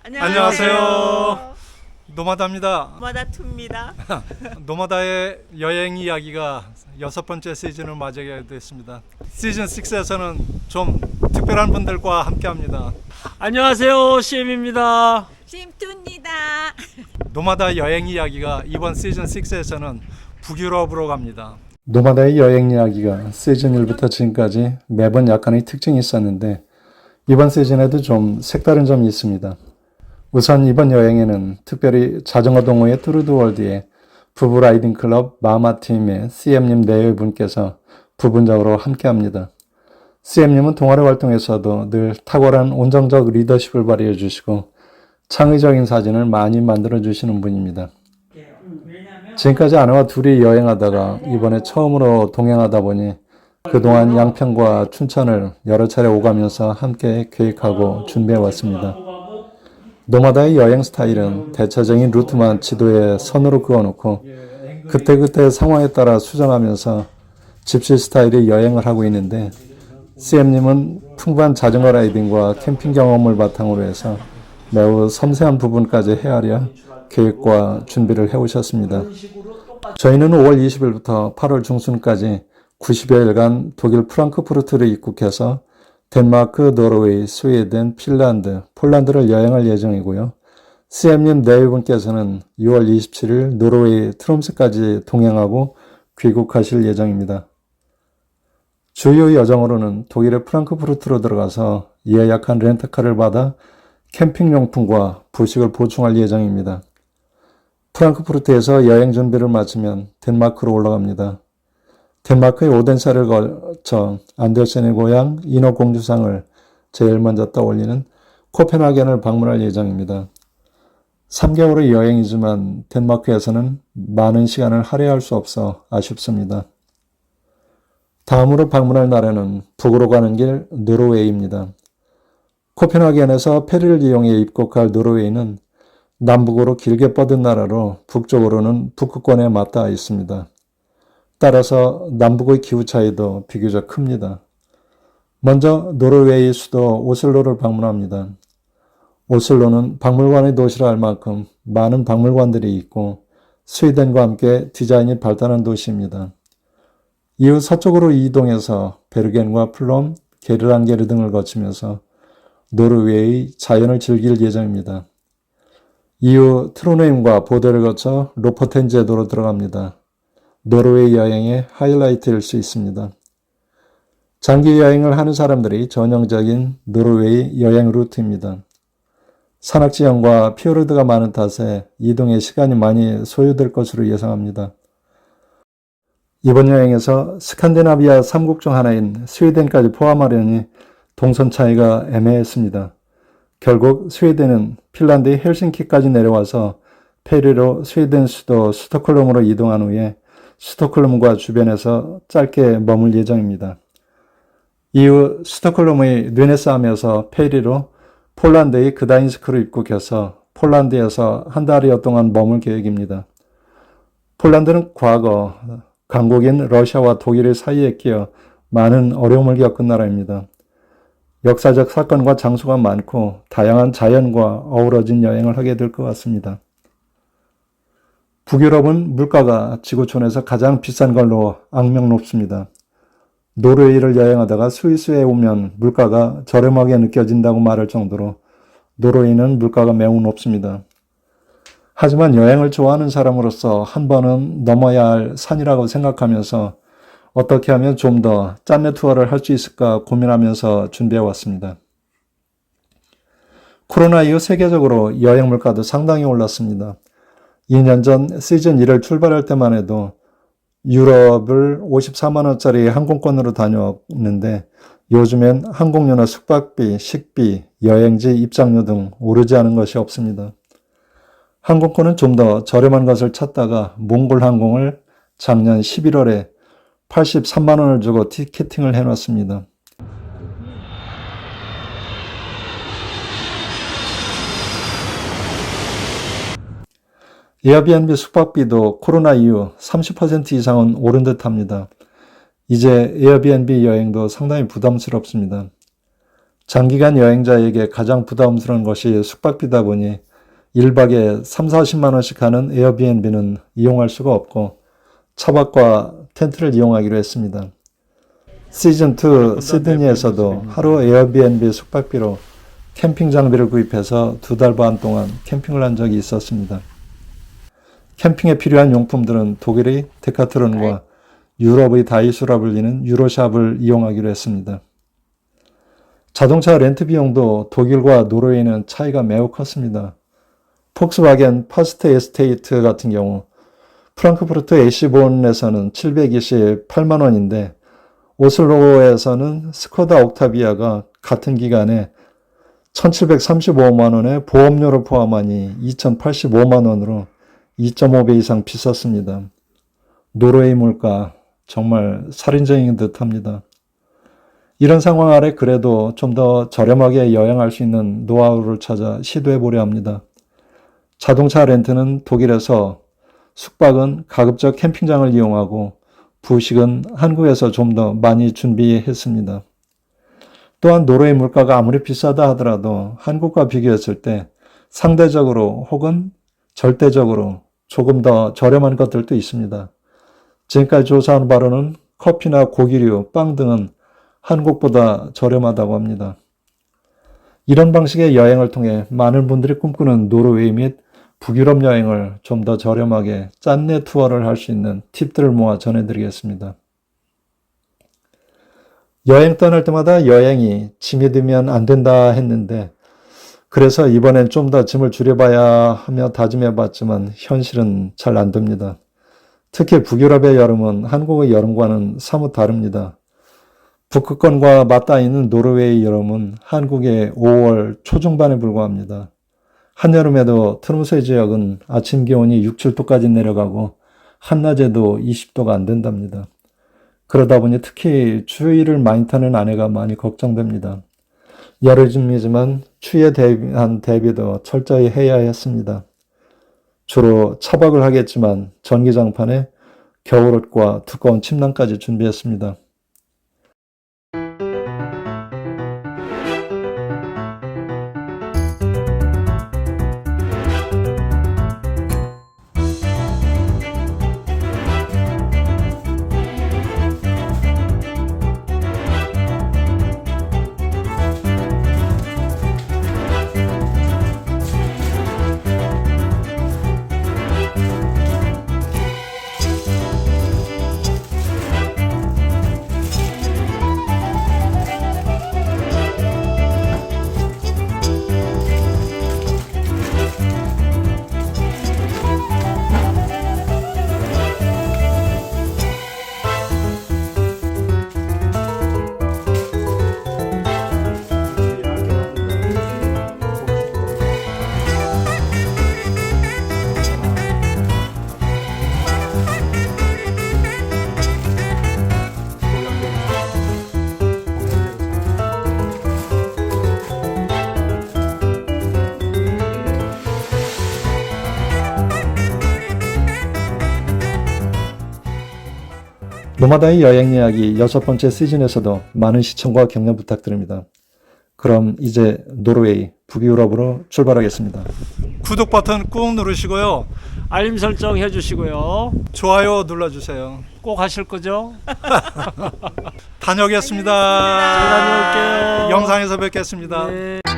안녕하세요. 노마다입니다. 노마다투입니다. 노마다의 여행 이야기가 6번째 시즌을 맞이하게 됐습니다. 시즌 6에서는 좀 특별한 분들과 함께합니다. 안녕하세요, CM입니다. 심투입니다. 노마다 여행 이야기가 이번 시즌 6에서는 북유럽으로 갑니다. 노마다의 여행 이야기가 시즌 1부터 지금까지 매번 약간의 특징이 있었는데 이번 시즌에도 좀 색다른 점이 있습니다. 우선 이번 여행에는 특별히 자전거 동호회 뚜르드월드의 부부 라이딩 클럽 마마팀의 CM님 4분께서 부분적으로 함께합니다. CM님은 동아리 활동에서도 늘 탁월한 온정적 리더십을 발휘해 주시고 창의적인 사진을 많이 만들어 주시는 분입니다. 지금까지 아내와 둘이 여행하다가 이번에 처음으로 동행하다 보니 그동안 양평과 춘천을 여러 차례 오가면서 함께 계획하고 준비해 왔습니다. 노마다의 여행 스타일은 대체적인 루트만 지도에 선으로 그어놓고 그때그때 상황에 따라 수정하면서 집시 스타일의 여행을 하고 있는데 CM님은 풍부한 자전거 라이딩과 캠핑 경험을 바탕으로 해서 매우 섬세한 부분까지 헤아려 계획과 준비를 해오셨습니다. 저희는 5월 20일부터 8월 중순까지 90여일간 독일 프랑크푸르트를 입국해서 덴마크, 노르웨이, 스웨덴, 핀란드, 폴란드를 여행할 예정이고요. CM님 4분께서는 6월 27일 노르웨이 트롬스까지 동행하고 귀국하실 예정입니다. 주요 여정으로는 독일의 프랑크푸르트로 들어가서 예약한 렌터카를 받아 캠핑용품과 부식을 보충할 예정입니다. 프랑크푸르트에서 여행 준비를 마치면 덴마크로 올라갑니다. 덴마크의 오덴세를 거쳐 안데센의 고향 인어공주상을 제일 먼저 떠올리는 코펜하겐을 방문할 예정입니다. 3개월의 여행이지만 덴마크에서는 많은 시간을 할애할 수 없어 아쉽습니다. 다음으로 방문할 나라는 북으로 가는 길 노르웨이입니다. 코펜하겐에서 페리를 이용해 입국할 노르웨이는 남북으로 길게 뻗은 나라로 북쪽으로는 북극권에 맞닿아 있습니다. 따라서 남북의 기후 차이도 비교적 큽니다. 먼저 노르웨이 수도 오슬로를 방문합니다. 오슬로는 박물관의 도시라 할 만큼 많은 박물관들이 있고 스웨덴과 함께 디자인이 발달한 도시입니다. 이후 서쪽으로 이동해서 베르겐과 플럼, 게르랑게르 등을 거치면서 노르웨이 자연을 즐길 예정입니다. 이후 트로네임과 보데를 거쳐 로퍼텐 제도로 들어갑니다. 노르웨이 여행의 하이라이트일 수 있습니다. 장기 여행을 하는 사람들이 전형적인 노르웨이 여행 루트입니다. 산악지형과 피오르드가 많은 탓에 이동에 시간이 많이 소요될 것으로 예상합니다. 이번 여행에서 스칸디나비아 3국 중 하나인 스웨덴까지 포함하려니 동선 차이가 애매했습니다. 결국 스웨덴은 핀란드의 헬싱키까지 내려와서 페리로 스웨덴 수도 스톡홀름으로 이동한 후에 스톡홀름과 주변에서 짧게 머물 예정입니다. 이후 스톡홀름의 르네스함에서 페리로 폴란드의 그다인스크로 입국해서 폴란드에서 한 달여 동안 머물 계획입니다. 폴란드는 과거 강국인 러시아와 독일의 사이에 끼어 많은 어려움을 겪은 나라입니다. 역사적 사건과 장소가 많고 다양한 자연과 어우러진 여행을 하게 될 것 같습니다. 북유럽은 물가가 지구촌에서 가장 비싼 걸로 악명 높습니다. 노르웨이를 여행하다가 스위스에 오면 물가가 저렴하게 느껴진다고 말할 정도로 노르웨이는 물가가 매우 높습니다. 하지만 여행을 좋아하는 사람으로서 한 번은 넘어야 할 산이라고 생각하면서 어떻게 하면 좀 더 짠내 투어를 할 수 있을까 고민하면서 준비해왔습니다. 코로나 이후 세계적으로 여행 물가도 상당히 올랐습니다. 2년 전 시즌 1을 출발할 때만 해도 유럽을 54만 원짜리 항공권으로 다녔는데 요즘엔 항공료나 숙박비, 식비, 여행지, 입장료 등 오르지 않은 것이 없습니다. 항공권은 좀 더 저렴한 것을 찾다가 몽골 항공을 작년 11월에 83만 원을 주고 티켓팅을 해놨습니다. 에어비앤비 숙박비도 코로나 이후 30% 이상은 오른 듯합니다. 이제 에어비앤비 여행도 상당히 부담스럽습니다. 장기간 여행자에게 가장 부담스러운 것이 숙박비다 보니 1박에 3, 40만 원씩 하는 에어비앤비는 이용할 수가 없고 차박과 텐트를 이용하기로 했습니다. 시즌2 시드니에서도 하루 에어비앤비 숙박비로 캠핑 장비를 구입해서 2달 반 동안 캠핑을 한 적이 있었습니다. 캠핑에 필요한 용품들은 독일의 데카트론과 유럽의 다이소라 불리는 유로샵을 이용하기로 했습니다. 자동차 렌트 비용도 독일과 노르웨이는 차이가 매우 컸습니다. 폭스바겐 파스트 에스테이트 같은 경우 프랑크푸르트 에시본에서는 728만 원인데 오슬로에서는 스코다 옥타비아가 같은 기간에 1735만 원에 보험료를 포함하니 2085만 원으로 2.5배 이상 비쌌습니다. 노르웨이 물가 정말 살인적인 듯합니다. 이런 상황 아래 그래도 좀 더 저렴하게 여행할 수 있는 노하우를 찾아 시도해 보려 합니다. 자동차 렌트는 독일에서, 숙박은 가급적 캠핑장을 이용하고 부식은 한국에서 좀 더 많이 준비했습니다. 또한 노르웨이 물가가 아무리 비싸다 하더라도 한국과 비교했을 때 상대적으로 혹은 절대적으로 조금 더 저렴한 것들도 있습니다. 지금까지 조사한 바로는 커피나 고기류, 빵 등은 한국보다 저렴하다고 합니다. 이런 방식의 여행을 통해 많은 분들이 꿈꾸는 노르웨이 및 북유럽 여행을 좀 더 저렴하게 짠내 투어를 할 수 있는 팁들을 모아 전해드리겠습니다. 여행 떠날 때마다 여행이 짐이 되면 안 된다 했는데 그래서 이번엔 좀 더 짐을 줄여봐야 하며 다짐해봤지만 현실은 잘 안 됩니다. 특히 북유럽의 여름은 한국의 여름과는 사뭇 다릅니다. 북극권과 맞닿아 있는 노르웨이 여름은 한국의 5월 초중반에 불과합니다. 한여름에도 트롬소의 지역은 아침 기온이 6, 7도까지 내려가고 한낮에도 20도가 안 된답니다. 그러다 보니 특히 추위를 많이 타는 아내가 많이 걱정됩니다. 여름이지만 추위에 대한 대비도 철저히 해야 했습니다. 주로 차박을 하겠지만 전기장판에 겨울옷과 두꺼운 침낭까지 준비했습니다. 노마다의 여행 이야기 6번째 시즌에서도 많은 시청과 격려 부탁드립니다. 그럼 이제 노르웨이, 북유럽으로 출발하겠습니다. 구독 버튼 꾹 누르시고요. 알림 설정 해주시고요. 좋아요 눌러주세요. 꼭 하실 거죠? 다녀오겠습니다. 잘 다녀올게요. 영상에서 뵙겠습니다. 네.